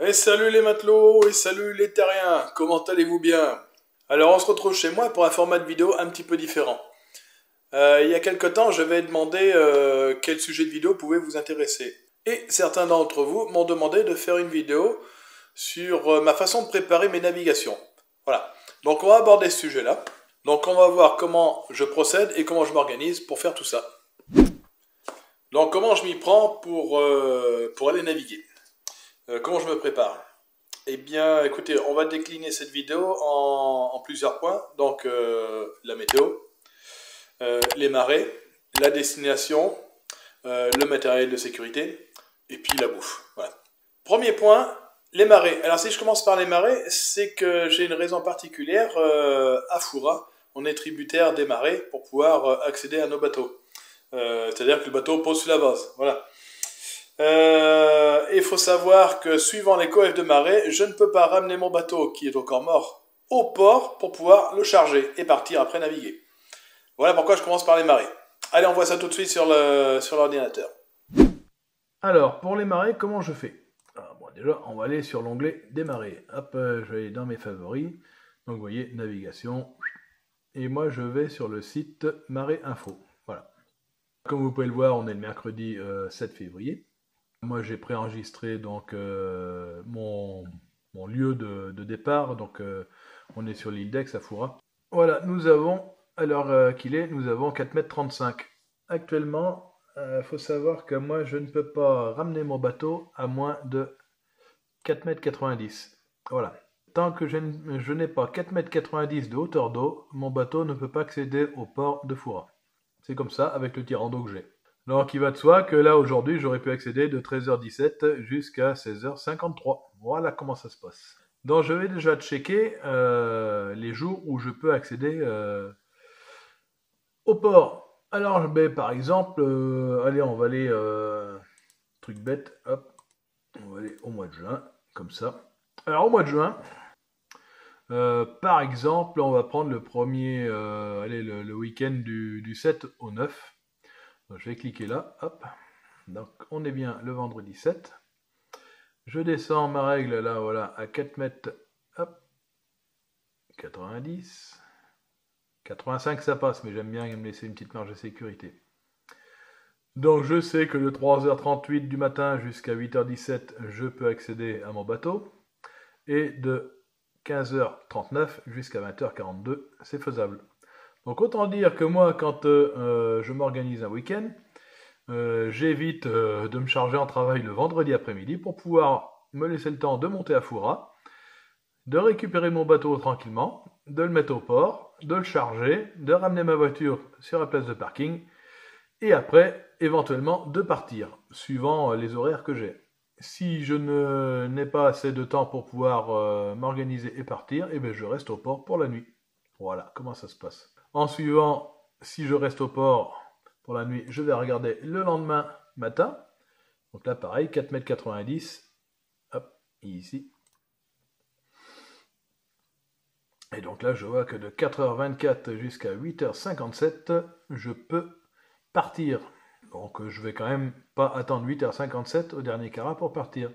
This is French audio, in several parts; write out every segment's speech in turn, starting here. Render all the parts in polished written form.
Et salut les matelots, et salut les terriens, comment allez-vous bien? Alors on se retrouve chez moi pour un format de vidéo un petit peu différent. Il y a quelque temps, je vais demander quel sujet de vidéo pouvait vous intéresser. Et certains d'entre vous m'ont demandé de faire une vidéo sur ma façon de préparer mes navigations. Voilà, donc on va aborder ce sujet-là. Donc on va voir comment je procède et comment je m'organise pour faire tout ça. Donc comment je m'y prends pour aller naviguer. Comment je me prépare? Eh bien, écoutez, on va décliner cette vidéo en plusieurs points. Donc, la météo, les marées, la destination, le matériel de sécurité, et puis la bouffe. Voilà. Premier point, les marées. Alors, si je commence par les marées, c'est que j'ai une raison particulière. À Foura, on est tributaire des marées pour pouvoir accéder à nos bateaux. C'est-à-dire que le bateau pose sur la base. Voilà. Il faut savoir que suivant les coefs de marée, je ne peux pas ramener mon bateau qui est encore mort au port pour pouvoir le charger et partir après naviguer. Voilà pourquoi je commence par les marées. Allez, on voit ça tout de suite sur l'ordinateur. Alors, pour les marées, comment je fais? Bon, déjà, on va aller sur l'onglet des marées. Hop, je vais aller dans mes favoris. Donc, vous voyez, navigation. Et moi, je vais sur le site Marée Info. Voilà. Comme vous pouvez le voir, on est le mercredi 7 février. Moi j'ai préenregistré donc mon lieu de départ, donc on est sur l'île d'Aix à Foura. Voilà, nous avons, à l'heure qu'il est, nous avons 4,35 m. Actuellement, il faut savoir que moi je ne peux pas ramener mon bateau à moins de 4,90 m. Voilà. Tant que je n'ai pas 4,90 m de hauteur d'eau, mon bateau ne peut pas accéder au port de Foura. C'est comme ça avec le tirant d'eau que j'ai. Donc il va de soi que là aujourd'hui j'aurais pu accéder de 13h17 jusqu'à 16h53. Voilà comment ça se passe. Donc je vais déjà checker les jours où je peux accéder au port. Alors ben, par exemple, allez on va aller, truc bête, hop, on va aller au mois de juin, comme ça. Alors au mois de juin, par exemple on va prendre le premier, allez le week-end du 7 au 9. Donc, je vais cliquer là, hop, donc on est bien le vendredi 7. Je descends ma règle là, voilà, à 4 mètres, hop, 90, 85 ça passe, mais j'aime bien me laisser une petite marge de sécurité. Donc je sais que de 3h38 du matin jusqu'à 8h17, je peux accéder à mon bateau, et de 15h39 jusqu'à 20h42, c'est faisable. Donc autant dire que moi, quand je m'organise un week-end, j'évite de me charger en travail le vendredi après-midi pour pouvoir me laisser le temps de monter à Foura, de récupérer mon bateau tranquillement, de le mettre au port, de le charger, de ramener ma voiture sur la place de parking, et après, éventuellement, de partir, suivant les horaires que j'ai. Si je n'ai pas assez de temps pour pouvoir m'organiser et partir, eh bien je reste au port pour la nuit. Voilà comment ça se passe. En suivant, si je reste au port pour la nuit, je vais regarder le lendemain matin. Donc là, pareil, 4,90 m. Hop, ici. Et donc là, je vois que de 4h24 jusqu'à 8h57, je peux partir. Donc je vais quand même pas attendre 8h57 au dernier carat pour partir.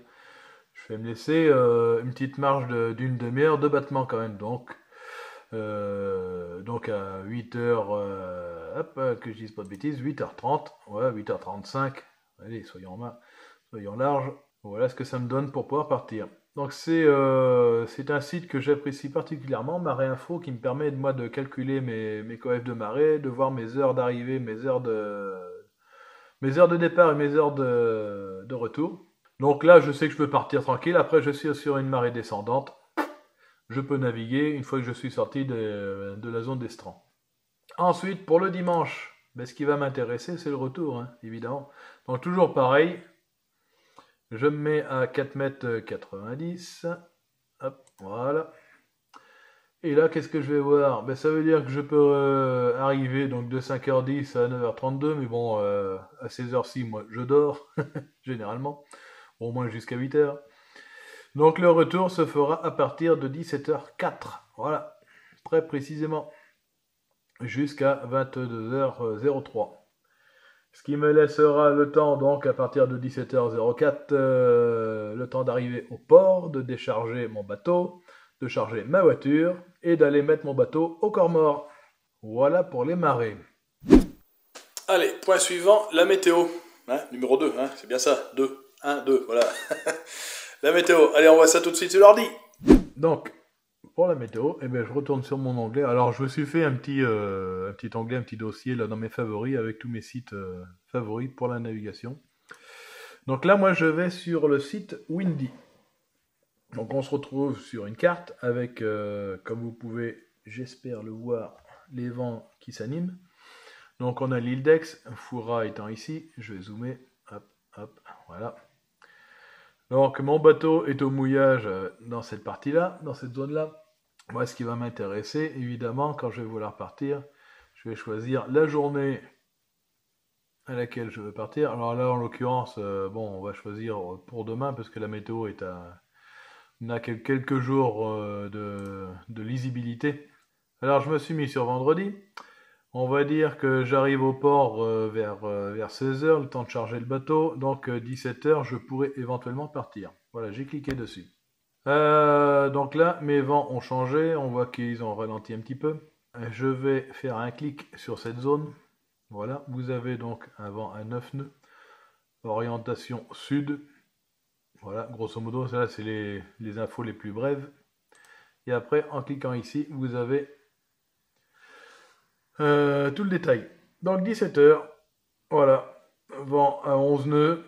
Je vais me laisser une petite marge d'une demi-heure de battement quand même. Donc à 8h, hop, que je dise pas de bêtises, 8h30, ouais, 8h35, allez, soyons larges, voilà ce que ça me donne pour pouvoir partir. Donc c'est un site que j'apprécie particulièrement, Marée Info, qui me permet moi de calculer mes coefs de marée, de voir mes heures d'arrivée, mes heures de départ et mes heures de retour. Donc là, je sais que je peux partir tranquille, après je suis sur une marée descendante, je peux naviguer une fois que je suis sorti de la zone d'estran. Ensuite, pour le dimanche, ben, ce qui va m'intéresser, c'est le retour, hein, évidemment. Donc toujours pareil, je me mets à 4,90 m. Hop, voilà. Et là, qu'est-ce que je vais voir? Ben, ça veut dire que je peux arriver donc de 5h10 à 9h32, mais bon, à 16h ci, moi, je dors, généralement, au moins jusqu'à 8h. Donc le retour se fera à partir de 17h04, voilà, très précisément, jusqu'à 22h03. Ce qui me laissera le temps, donc, à partir de 17h04, le temps d'arriver au port, de décharger mon bateau, de charger ma voiture et d'aller mettre mon bateau au Comores. Voilà pour les marées. Allez, point suivant, la météo. Hein, numéro 2, hein, c'est bien ça. 2, 1, 2, voilà. La météo. Allez, on voit ça tout de suite sur l'ordi. Donc, pour la météo, eh bien, je retourne sur mon onglet. Alors, je me suis fait un petit onglet, un petit dossier là dans mes favoris avec tous mes sites favoris pour la navigation. Donc là, moi, je vais sur le site Windy. Donc, on se retrouve sur une carte avec, comme vous pouvez, j'espère le voir, les vents qui s'animent. Donc, on a l'île d'Aix, Foura étant ici. Je vais zoomer. Hop, hop, voilà. Donc, mon bateau est au mouillage dans cette partie-là, dans cette zone-là. Moi, ce qui va m'intéresser, évidemment, quand je vais vouloir partir, je vais choisir la journée à laquelle je veux partir. Alors là, en l'occurrence, bon, on va choisir pour demain, parce que la météo n'a que quelques jours de lisibilité. Alors, je me suis mis sur vendredi. On va dire que j'arrive au port vers 16h, le temps de charger le bateau. Donc, 17h, je pourrais éventuellement partir. Voilà, j'ai cliqué dessus. Donc là, mes vents ont changé, on voit qu'ils ont ralenti un petit peu. Je vais faire un clic sur cette zone. Voilà, vous avez donc un vent à 9 nœuds, orientation sud. Voilà, grosso modo, ça c'est les infos les plus brèves. Et après, en cliquant ici, vous avez tout le détail. Donc 17h, voilà, vent à 11 nœuds.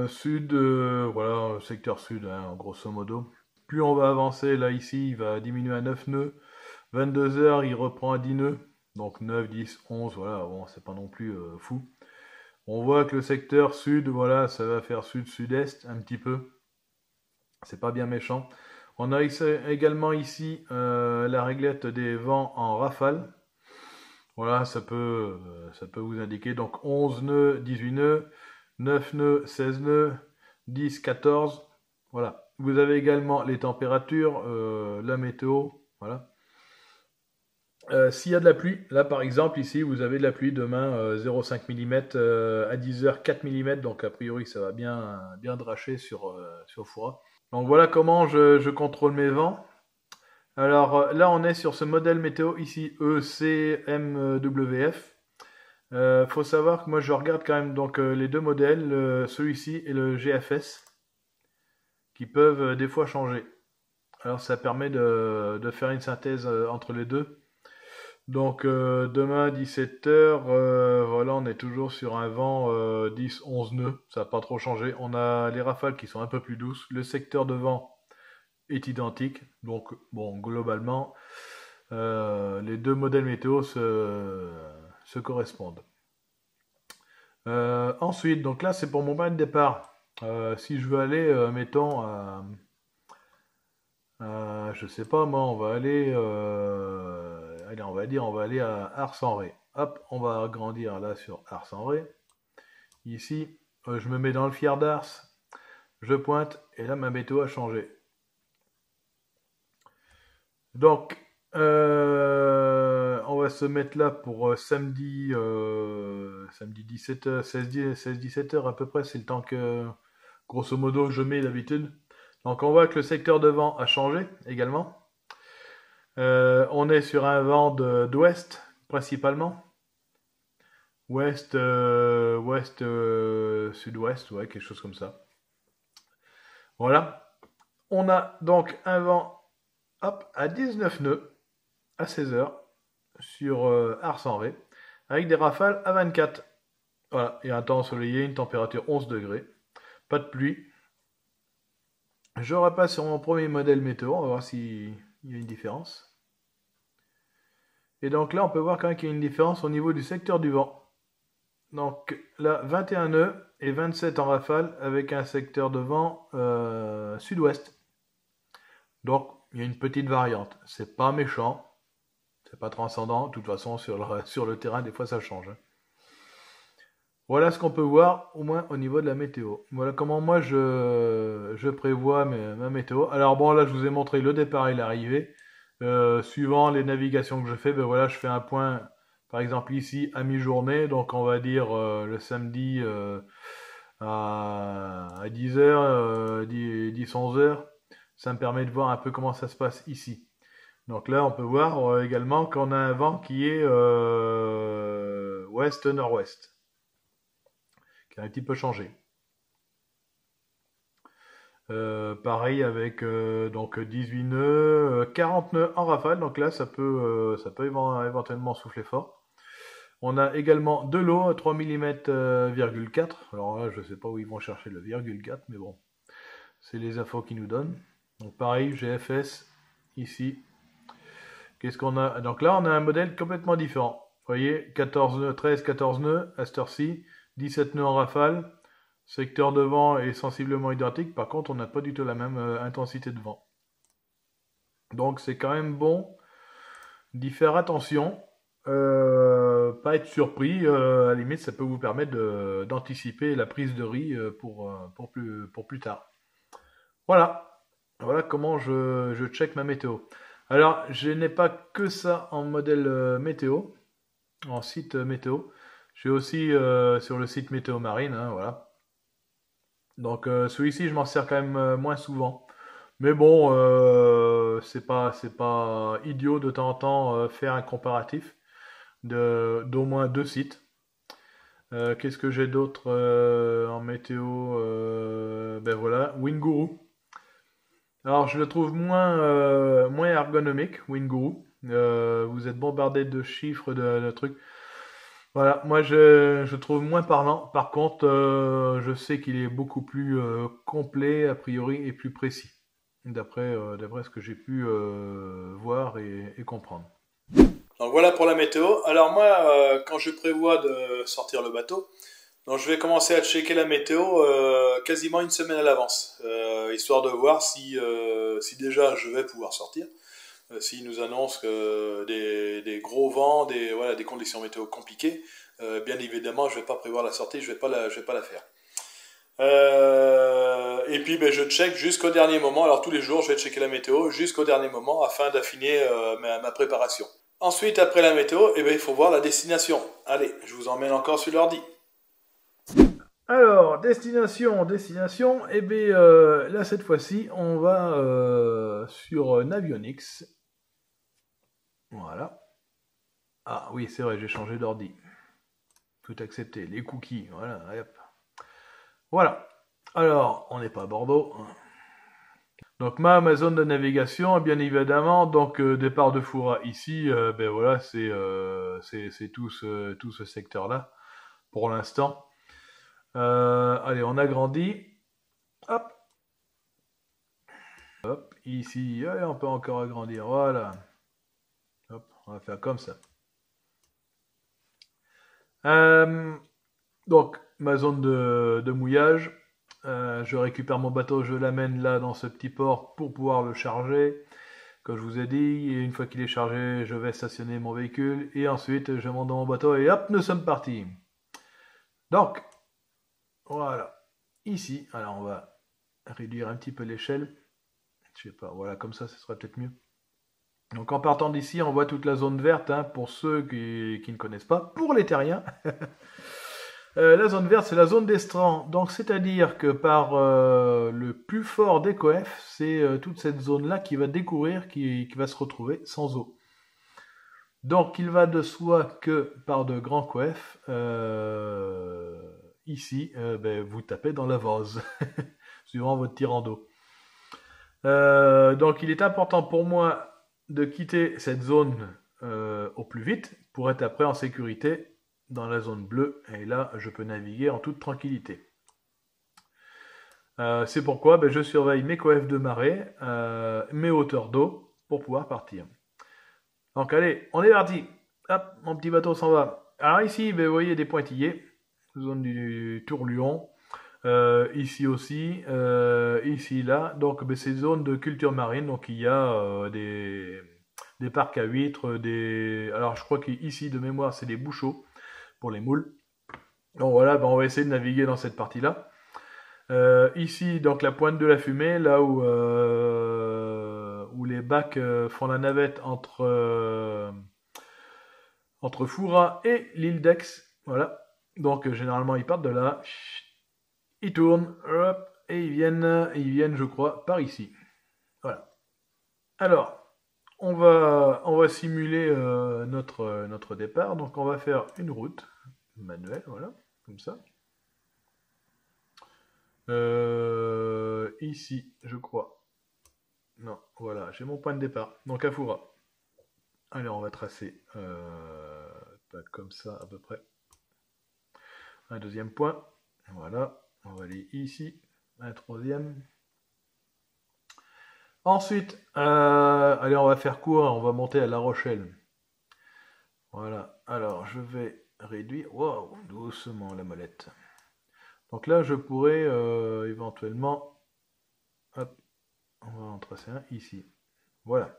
Sud, voilà, secteur sud, hein, grosso modo. Plus on va avancer, là, ici, il va diminuer à 9 nœuds. 22h, il reprend à 10 nœuds. Donc 9, 10, 11, voilà, bon, c'est pas non plus fou. On voit que le secteur sud, voilà, ça va faire sud-sud-est, un petit peu. C'est pas bien méchant. On a également ici la réglette des vents en rafale. Voilà, ça peut vous indiquer. Donc 11 nœuds, 18 nœuds. 9 nœuds, 16 nœuds, 10, 14, voilà. Vous avez également les températures, la météo, voilà. S'il y a de la pluie, là par exemple, ici, vous avez de la pluie demain, 0,5 mm, à 10h, 4 mm, donc a priori, ça va bien dracher sur Foura. Donc voilà comment je contrôle mes vents. Alors là, on est sur ce modèle météo ici, ECMWF. Faut savoir que moi je regarde quand même donc les deux modèles, celui-ci et le GFS, qui peuvent des fois changer. Alors ça permet de faire une synthèse entre les deux. Donc demain 17h, voilà, on est toujours sur un vent 10-11 nœuds, ça n'a pas trop changé. On a les rafales qui sont un peu plus douces, le secteur de vent est identique, donc bon, globalement, les deux modèles météo se correspondent. Ensuite, donc là c'est pour mon point de départ. Si je veux aller, mettons, je sais pas moi, on va aller, allez, on va dire, on va aller à Ars-en-Ré. Hop, on va agrandir là sur Ars-en-Ré. Ici, je me mets dans le Fier d'Ars, je pointe et là ma météo a changé. Donc, on va se mettre là pour samedi 17h, 16-17h à peu près, c'est le temps que, grosso modo, je mets d'habitude. Donc on voit que le secteur de vent a changé également. On est sur un vent d'ouest principalement. Ouest, sud-ouest, ouais, quelque chose comme ça. Voilà. On a donc un vent, hop, à 19 nœuds à 16h sur Ars-en-Ré, avec des rafales à 24. Voilà, et un temps ensoleillé, une température 11 degrés, pas de pluie. Je repasse sur mon premier modèle météo, on va voir s'il y a une différence. Et donc là, on peut voir quand même qu'il y a une différence au niveau du secteur du vent. Donc là, 21 nœuds et 27 en rafale avec un secteur de vent sud-ouest. Donc, il y a une petite variante. C'est pas méchant, c'est pas transcendant. De toute façon, sur le terrain, des fois, ça change. Voilà ce qu'on peut voir, au moins au niveau de la météo. Voilà comment moi je prévois ma météo. Alors bon, là je vous ai montré le départ et l'arrivée. Suivant les navigations que je fais, ben voilà, je fais un point Par exemple ici à mi-journée, donc on va dire le samedi à 10h, 10-11h, ça me permet de voir un peu comment ça se passe ici. Donc là on peut voir également qu'on a un vent qui est ouest-nord-ouest, qui a un petit peu changé. Pareil avec donc 18 nœuds, 40 nœuds en rafale, donc là ça peut éventuellement souffler fort. On a également de l'eau à 3 mm, 4. Alors là je sais pas où ils vont chercher le virgule 4, mais bon, c'est les infos qu'ils nous donnent. Donc pareil, GFS ici. Qu'est-ce qu'on a? Donc là on a un modèle complètement différent. Vous voyez, 14 nœuds, 13, 14 nœuds à cette heure-ci, 17 nœuds en rafale. Secteur de vent est sensiblement identique, par contre on n'a pas du tout la même intensité de vent. Donc c'est quand même bon d'y faire attention, pas être surpris, à la limite ça peut vous permettre d'anticiper la prise de riz pour plus tard. Voilà comment je check ma météo. Alors je n'ai pas que ça en modèle météo, en site météo, j'ai aussi sur le site Météo Marine, hein, voilà. Donc celui-ci, je m'en sers quand même moins souvent. Mais bon, c'est pas idiot de temps en temps faire un comparatif d'au moins 2 sites. Qu'est-ce que j'ai d'autre en météo? Ben voilà, Winguru. Alors je le trouve moins ergonomique, Winguru. Vous êtes bombardé de chiffres, de trucs. Voilà, moi je trouve moins parlant. Par contre, je sais qu'il est beaucoup plus complet a priori et plus précis, d'après ce que j'ai pu voir et comprendre. Donc voilà pour la météo. Alors moi, quand je prévois de sortir le bateau, donc je vais commencer à checker la météo quasiment une semaine à l'avance, histoire de voir si déjà je vais pouvoir sortir. S'ils nous annoncent des gros vents, des conditions météo compliquées, bien évidemment, je ne vais pas prévoir la sortie, je vais pas la faire. Et puis je check jusqu'au dernier moment. Alors tous les jours, je vais checker la météo jusqu'au dernier moment afin d'affiner ma préparation. Ensuite, après la météo, il faut voir la destination. Allez, je vous emmène encore sur l'ordi. Alors, destination, et bien là cette fois-ci, on va sur Navionics. Voilà. Ah oui, c'est vrai, j'ai changé d'ordi. Tout accepté, les cookies, voilà, hop. Voilà. Alors, on n'est pas à Bordeaux. Donc ma zone de navigation, bien évidemment, donc départ de Foura ici, ben voilà, c'est tout ce secteur-là, pour l'instant. Allez, on agrandit. Hop. Hop, ici, allez, on peut encore agrandir, voilà. Hop, on va faire comme ça. Donc, ma zone de mouillage. Je récupère mon bateau, je l'amène là dans ce petit port pour pouvoir le charger. Comme je vous ai dit, et une fois qu'il est chargé, je vais stationner mon véhicule. Et ensuite, je monte dans mon bateau et hop, nous sommes partis. Donc, voilà. Ici, alors on va réduire un petit peu l'échelle. Je sais pas, voilà, comme ça, ce sera peut-être mieux. Donc en partant d'ici, on voit toute la zone verte, hein, pour ceux qui ne connaissent pas, pour les terriens. La zone verte, c'est la zone d'estran. Donc c'est-à-dire que par le plus fort des coefs, c'est toute cette zone-là qui va découvrir, qui va se retrouver sans eau. Donc il va de soi que par de grands coefs, ici, vous tapez dans la vase, suivant votre tirant d'eau. Donc il est important pour moi de quitter cette zone au plus vite pour être après en sécurité dans la zone bleue, et là je peux naviguer en toute tranquillité. C'est pourquoi je surveille mes coefs de marée, mes hauteurs d'eau pour pouvoir partir. Donc allez, on est parti. Hop, mon petit bateau s'en va. Alors ici, vous voyez des pointillés, zone du Tourluon. Ici aussi, ici, là. Donc c'est zone de culture marine, donc il y a des parcs à huîtres, alors je crois qu'ici de mémoire c'est des bouchots pour les moules. Donc voilà, on va essayer de naviguer dans cette partie-là. Ici, donc la pointe de la fumée, là où les bacs font la navette entre entre Foura et l'île d'Aix. Voilà. Donc généralement ils partent de là, ils tournent, hop, et ils viennent, je crois, par ici. Voilà. Alors, on va simuler notre départ. Donc on va faire une route manuelle, voilà, comme ça. Ici, je crois. Non, voilà, j'ai mon point de départ. Donc à Foura. Allez, on va tracer comme ça à peu près. Un deuxième point. Voilà, on va aller ici. Un troisième. Ensuite, allez, on va faire court, on va monter à La Rochelle. Voilà, alors je vais réduire, wow, doucement la molette. Donc là, je pourrais éventuellement, hop, on va en tracer un ici. Voilà.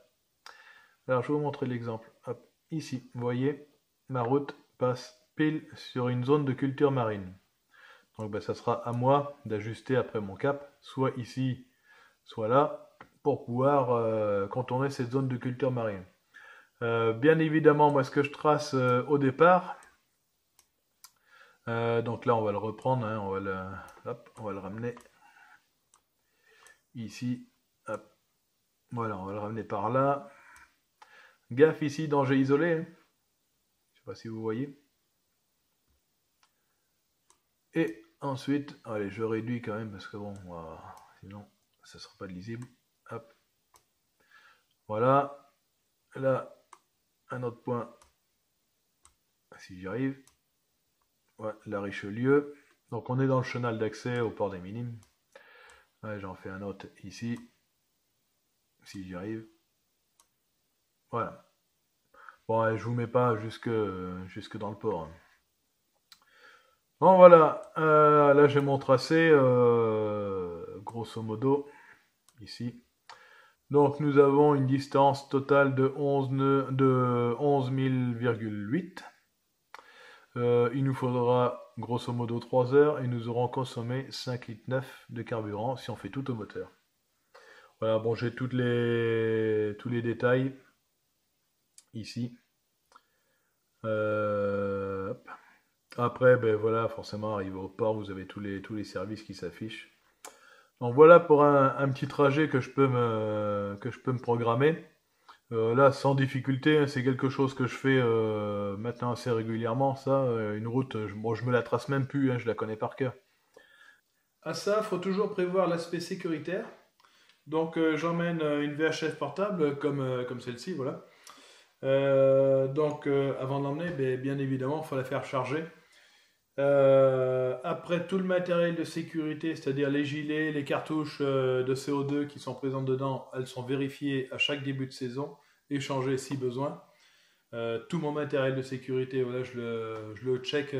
Alors je vais vous montrer l'exemple. Hop, ici, vous voyez, ma route passe pile sur une zone de culture marine. Donc ben, ça sera à moi d'ajuster après mon cap, soit ici, soit là, pour pouvoir contourner cette zone de culture marine. Bien évidemment, moi ce que je trace au départ, donc là on va le reprendre, hein, on va le ramener ici, hop. Voilà, on va le ramener par là. Gaffe ici, danger isolé, hein. Je sais pas si vous voyez. Et ensuite, allez, je réduis quand même parce que bon, sinon ça ne sera pas lisible. Hop. Voilà. Là, un autre point, si j'y arrive. Ouais, la Richelieu. Donc on est dans le chenal d'accès au port des Minimes. Ouais, j'en fais un autre ici, si j'y arrive. Voilà. Bon, ouais, je vous mets pas jusque dans le port, hein. Bon voilà, là j'ai mon tracé, grosso modo, ici. Donc nous avons une distance totale de 11 000,8. Il nous faudra grosso modo 3 heures et nous aurons consommé 5,9 litres de carburant si on fait tout au moteur. Voilà, bon, j'ai tous les détails ici. Hop. Après, ben voilà, forcément, arrivé au port, vous avez tous les services qui s'affichent. Donc voilà pour un petit trajet que je peux me programmer. Là, sans difficulté, hein, c'est quelque chose que je fais maintenant assez régulièrement. Ça, une route, je me la trace même plus, hein, je la connais par cœur. À ça, il faut toujours prévoir l'aspect sécuritaire. Donc j'emmène une VHF portable comme celle-ci, voilà. Donc avant de l'emmener, bien évidemment, il faut la faire charger. Après tout le matériel de sécurité, c'est-à-dire les gilets, les cartouches de CO2 qui sont présentes dedans, elles sont vérifiées à chaque début de saison et changées si besoin. Tout mon matériel de sécurité, voilà, je le check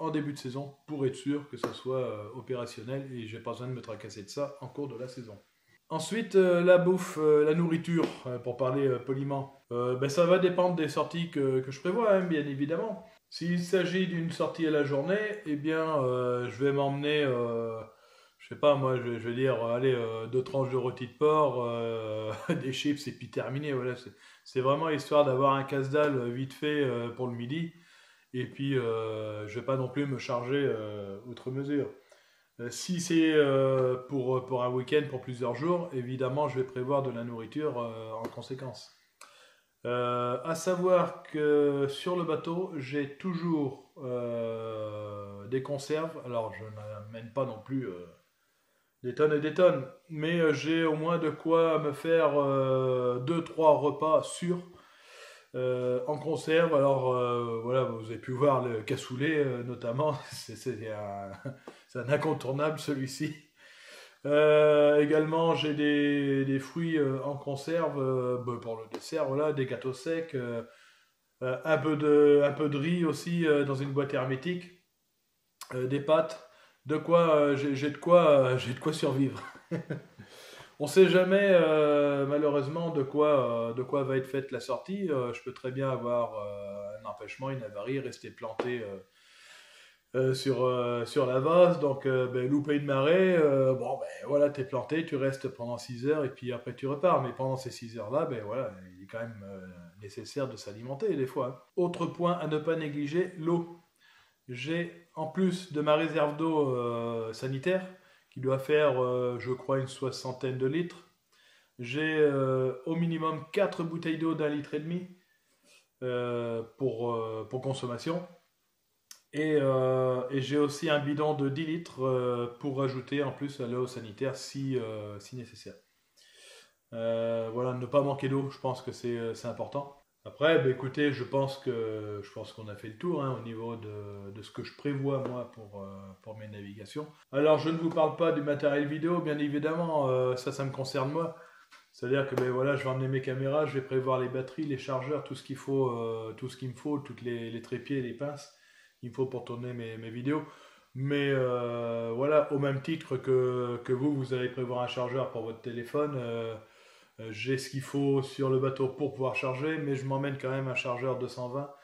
en début de saison pour être sûr que ça soit opérationnel et j'ai pas besoin de me tracasser de ça en cours de la saison. Ensuite, la bouffe, la nourriture, pour parler poliment, ça va dépendre des sorties que je prévois, hein, bien évidemment. S'il s'agit d'une sortie à la journée, eh bien, je vais m'emmener, je sais pas, moi, je vais dire, allez, 2 tranches de rôti de porc, des chips, et puis terminé, voilà. C'est vraiment histoire d'avoir un casse-dalle vite fait pour le midi, et puis je vais pas non plus me charger outre mesure. Si c'est pour un week-end, pour plusieurs jours, évidemment, je vais prévoir de la nourriture en conséquence. À savoir que sur le bateau, j'ai toujours des conserves. Alors, je n'amène pas non plus des tonnes et des tonnes, mais j'ai au moins de quoi me faire 2-3 repas sûrs en conserve. Alors, voilà, vous avez pu voir le cassoulet notamment. C'est un incontournable celui-ci. Également, j'ai des fruits en conserve pour le dessert, voilà, des gâteaux secs, un peu de riz aussi dans une boîte hermétique, des pâtes, j'ai de quoi survivre. On sait jamais malheureusement de quoi va être faite la sortie. Je peux très bien avoir un empêchement, une avarie, rester planté sur la vase, donc loupé une marée, bon ben voilà, t'es planté, tu restes pendant 6 heures et puis après tu repars, mais pendant ces 6 heures-là, ben voilà, il est quand même nécessaire de s'alimenter des fois, hein. Autre point à ne pas négliger, l'eau. J'ai, en plus de ma réserve d'eau sanitaire, qui doit faire, je crois, une 60aine de litres, j'ai au minimum 4 bouteilles d'eau d'1,5 litre pour consommation. Et j'ai aussi un bidon de 10 litres pour rajouter en plus à l'eau sanitaire si nécessaire. Voilà, ne pas manquer d'eau, je pense que c'est important. Après, bah, écoutez, je pense qu'on a fait le tour hein, au niveau de ce que je prévois moi pour mes navigations. Alors, je ne vous parle pas du matériel vidéo, bien évidemment, ça me concerne moi. C'est-à-dire que ben, voilà, je vais emmener mes caméras, je vais prévoir les batteries, les chargeurs, tout ce qu'il me faut, toutes les trépieds, les pinces qu'il me faut pour tourner mes vidéos. Mais voilà, au même titre que vous allez prévoir un chargeur pour votre téléphone. J'ai ce qu'il faut sur le bateau pour pouvoir charger, mais je m'emmène quand même un chargeur 220.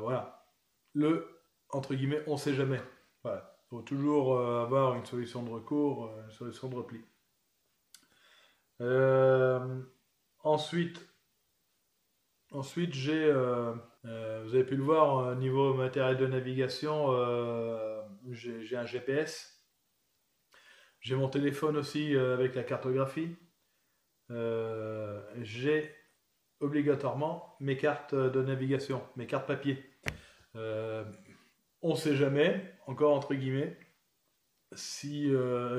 Voilà. Entre guillemets, on ne sait jamais. Voilà. Il faut toujours avoir une solution de recours, une solution de repli. Ensuite, j'ai, vous avez pu le voir, au niveau matériel de navigation, j'ai un GPS. J'ai mon téléphone aussi avec la cartographie. J'ai obligatoirement mes cartes de navigation, mes cartes papier. On ne sait jamais, encore entre guillemets, si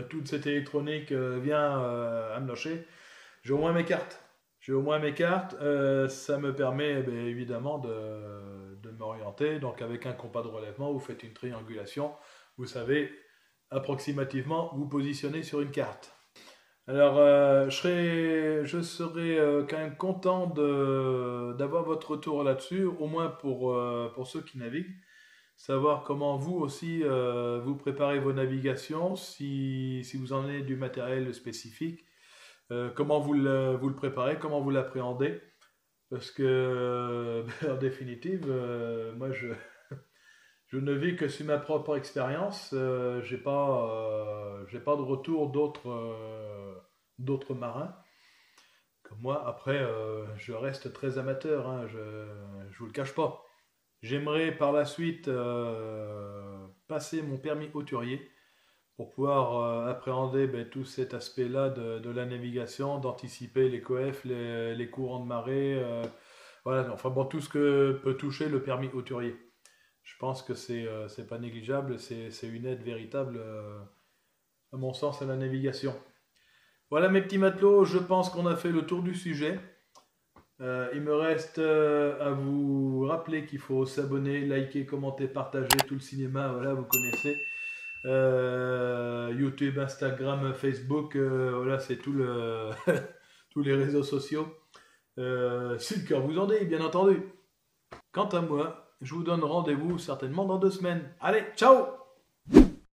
toute cette électronique vient à me lâcher, j'ai au moins mes cartes. Ça me permet évidemment de m'orienter. Donc avec un compas de relèvement, vous faites une triangulation, vous savez approximativement vous positionner sur une carte. Alors, je serais quand même content d'avoir votre retour là-dessus, au moins pour ceux qui naviguent. Savoir comment vous aussi vous préparez vos navigations, si vous en avez du matériel spécifique, comment vous le préparez, comment vous l'appréhendez. Parce que, en définitive, moi je ne vis que sur ma propre expérience. J'ai pas de retour d'autres marins comme moi. Après, je reste très amateur, hein, je vous le cache pas. J'aimerais par la suite passer mon permis hauturier pour pouvoir appréhender tout cet aspect-là de la navigation, d'anticiper les coefs, les courants de marée, voilà, enfin bon, tout ce que peut toucher le permis hauturier. Je pense que c'est pas négligeable, c'est une aide véritable, à mon sens, à la navigation. Voilà mes petits matelots, je pense qu'on a fait le tour du sujet. Il me reste à vous rappeler qu'il faut s'abonner, liker, commenter, partager, tout le cinéma, voilà, vous connaissez. YouTube, Instagram, Facebook, voilà, c'est tout tous les réseaux sociaux. Si le cœur vous en dit, bien entendu. Quant à moi, je vous donne rendez-vous certainement dans 2 semaines. Allez, ciao!